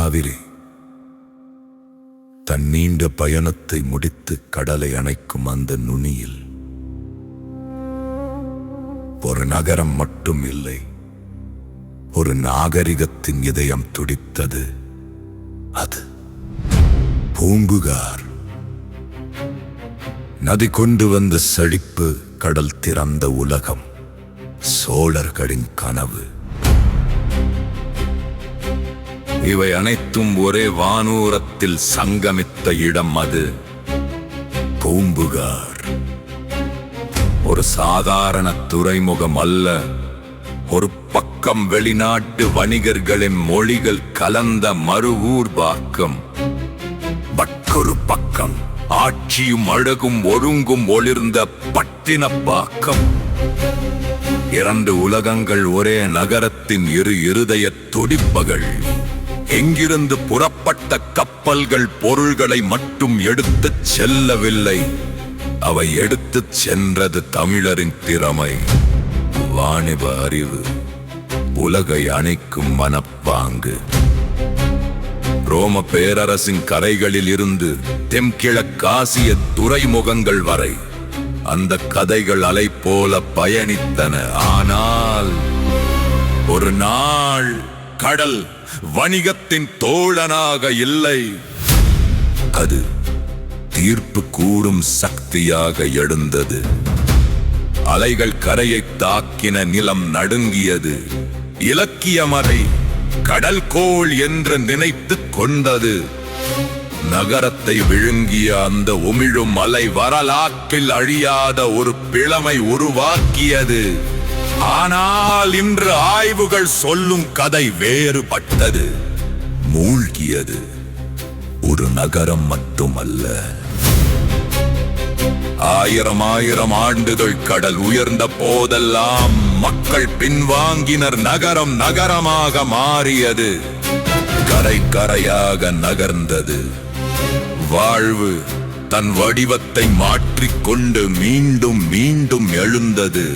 காவிரி தன் நீண்ட பயணத்தை முடித்து கடலை அணைக்கும் அந்த நுனியில் ஒரு நகரம் மட்டும் இல்லை, ஒரு நாகரிகத்தின் இதயம் துடித்தது. அது பூம்புகார். நதி கொண்டு வந்த செழிப்பு, கடல் திறந்த உலகம், சோழர்களின் கனவு. இவை அனைத்தும் ஒரே வானூரத்தில் சங்கமித்த இடம் அது பூம்புகார். ஒரு சாதாரண துறைமுகம் அல்ல, ஒரு பக்கம் வெளிநாட்டு வணிகர்களின் மொழிகள் கலந்த மறு ஊர்பாக்கம், மற்றொரு பக்கம் ஆட்சியும் அழகும் ஒழுங்கும் ஒளிர்ந்த பட்டினப்பாக்கம். இரண்டு உலகங்கள் ஒரே நகரத்தின் இரு இருதய துடிப்புகள். எங்கிருந்து புறப்பட்ட கப்பல்கள் பொருள்களை மட்டும் எடுத்துச் செல்லவில்லை, அவை எடுத்துச் சென்றது தமிழரின் திறமை, வாணிப அறிவு, உலகை அணைக்கும் மனப்பாங்கு. ரோம பேரரசின் கரைகளில் இருந்து தென்கிழக்காசிய துறைமுகங்கள் வரை அந்த கதைகள் அலை போல பயணித்தன. ஆனால் ஒரு நாள் கடல் வணிகத்தின் தோழனாக இல்லை, அது தீர்ப்பு கூறும் சக்தியாக எழுந்தது. அலைகள் கரையை தாக்கின, நிலம் நடுங்கியது, இலக்கியம் அதை கடல் கோள் என்று நினைத்துக் கொண்டது. நகரத்தை விழுங்கிய அந்த உமிழும் அலை வரலாற்றில் அழியாத ஒரு பிளமை உருவாக்கியது. ஆனால் இன்று ஆய்வுகள் சொல்லும் கதை வேறுபட்டது. மூழ்கியது ஒரு நகரம் மட்டுமல்ல, ஆயிரம் ஆயிரம் ஆண்டுகள் கடல் உயர்ந்த போதெல்லாம் மக்கள் பின்வாங்கினர். நகரம் நகரமாக மாறியது, கரை கரையாக நகர்ந்தது. வாழ்வு தன் வடிவத்தை மாற்றிக்கொண்டு மீண்டும் மீண்டும் எழுந்தது.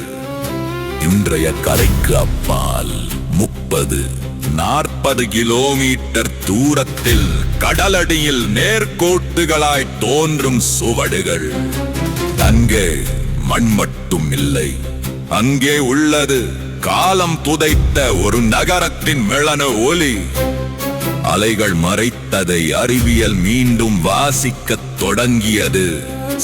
இன்றைய கரைக்கு அப்பால் 30-40 கிலோமீட்டர் தூரத்தில் கடலடியில் நேர்கோட்டுகளாய் தோன்றும் சுவடுகள். அங்கே மண் மட்டும் இல்லை, அங்கே உள்ளது காலம் புதைத்த ஒரு நகரத்தின் மெளன ஒலி. அலைகள் மறைத்ததை அறிவியல் மீண்டும் வாசிக்கத் தொடங்கியது.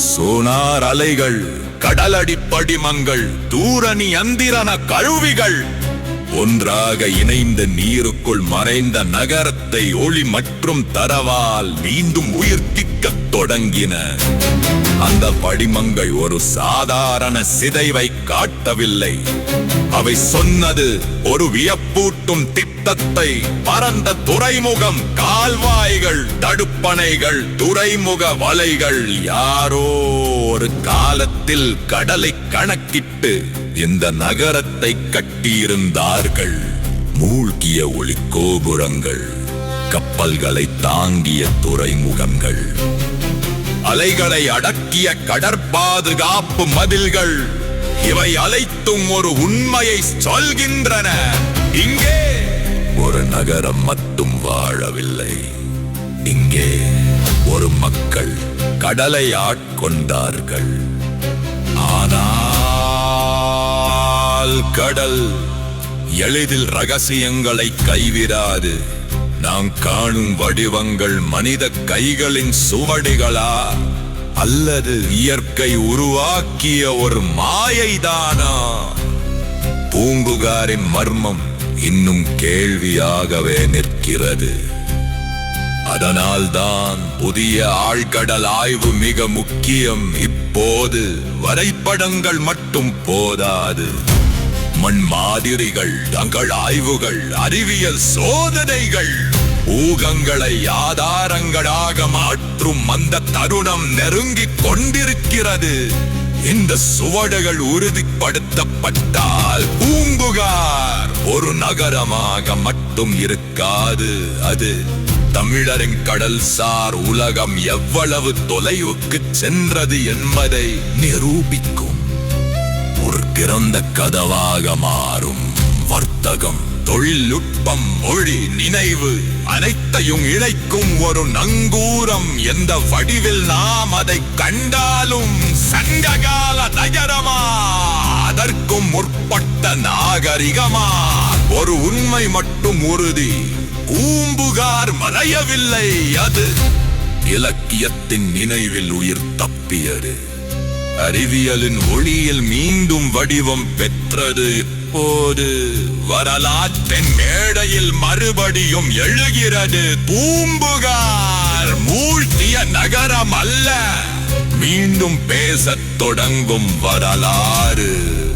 சோனார் அலைகள், கடலடி படிமங்கள், தூரணி யந்திரன கருவிகள் ஒன்றாக இணைந்த நீருக்குள் மறைந்த நகரத்தை ஒளி மற்றும் தரவால் மீண்டும் உயிர்ப்பிக்கத் தொடங்கின. அந்த படிமங்கள் ஒரு சாதாரண சிதைவை காட்டவில்லை, அவை சொன்னது ஒரு வியப்பூட்டும் திட்டத்தை. பரந்த துறைமுகம், கால்வாய்கள், தடுப்பணைகள், துறைமுக வலைகள். யாரோ ஒரு காலத்தில் கடலை கணக்கிட்டு இந்த நகரத்தை கட்டியிருந்தார்கள். மூழ்கிய ஒளி கோபுரங்கள், கப்பல்களை தாங்கிய துறைமுகங்கள், அலைகளை அடக்கிய கடற்பாதுகாப்பு மதில்கள். இவை அனைத்தும் ஒரு உண்மையை சொல்கின்றன. இங்கே ஒரு நகரம் மட்டும் வாழவில்லை, இங்கே ஒரு மக்கள் கடலை ஆட்கொண்டார்கள். ஆனால் கடல் எளிதில் ரகசியங்களை கைவிடாது. நாம் காணும் வடிவங்கள் மனித கைகளின் சுவடிகளா, அல்லது இயற்கை உருவாக்கிய ஒரு மாயைதானா? பூம்புகாரின் மர்மம் இன்னும் கேள்வியாகவே நிற்கிறது. அதனால்தான் புதிய ஆழ்கடல் ஆய்வு மிக முக்கியம். இப்போது வரைபடங்கள் மட்டும் போதாது, மண் மாதிரிகள், தங்கள் ஆய்வுகள், அறிவியல் சோதனைகள், ஊகங்களை ஆதாரங்களாக மாற்றும் அந்த தருணம் நெருங்கிக் கொண்டிருக்கிறது. இந்த சுவடுகள் உறுதிப்படுத்தப்பட்டால் பூம்புகார் ஒரு நகரமாக மட்டும் இருக்காது, அது தமிழரின் கடல்சார் உலகம் எவ்வளவு தொலைவுக்கு சென்றது என்பதை நிரூபிக்கும் ஒரு திறந்த கதவாக மாறும். வர்த்தகம், தொழில்நுட்பம், மொழி, நினைவு அனைத்தையும் இணைக்கும் ஒரு நங்கூரம். எந்த வடிவில் நாம் அதை கண்டாலும் சங்ககால நகரமா, அதற்கும் முற்பட்ட நாகரிகமா? ஒரு உண்மை மட்டும் உறுதி, பூம்புகார் மறையவில்லை. அது இலக்கியத்தின் நினைவில் உயிர் தப்பியது. அறிவியலின் ஒளியில் மீண்டும் வடிவம் பெற்றது. போது வரலாற்றின் மேடையில் மறுபடியும் எழுகிறது. பூம்புகார் மூழ்கிய நகரம் அல்ல, மீண்டும் பேசத் தொடங்கும் வரலாறு.